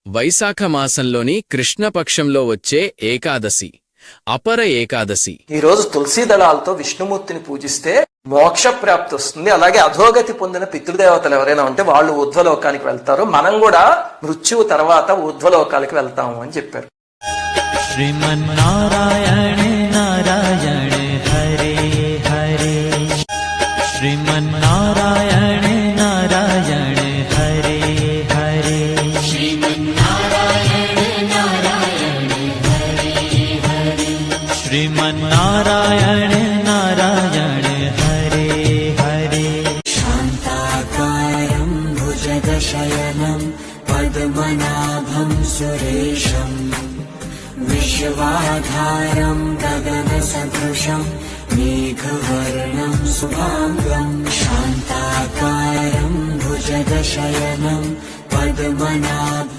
వైశాఖ మాసంలోని కృష్ణపక్షంలో వచ్చే ఏకాదశి అపర ఏకాదశి. ఈ రోజు తులసి దళాలతో విష్ణుమూర్తిని పూజిస్తే మోక్ష ప్రాప్తి వస్తుంది. అలాగే అధోగతి పొందిన పితృదేవతలు ఎవరైనా ఉంటే వాళ్ళు ఊర్ధ్వలోకానికి వెళ్తారు. మనం కూడా మృత్యువు తర్వాత ఊర్ధ్వలోకాలకి వెళ్తాము అని చెప్పారు. శ్రీమన్నారాయణ నారాయణ హరే హరే, శ్రీమన్నారాయణ నారాయణ హరే హరే, శ్రీమన్నారాయణ నారాయణ హరే హరే, శ్రీమన్నారాయణ నారాయణ హరే హరే. శాంతాకారం భుజగశయనం పద్మనాభం సురేశం, విశ్వాధారం గగనసదృశం మేఘవర్ణం శుభాంగం. శాంతాకారం భుజగశయనం పద్మనాభం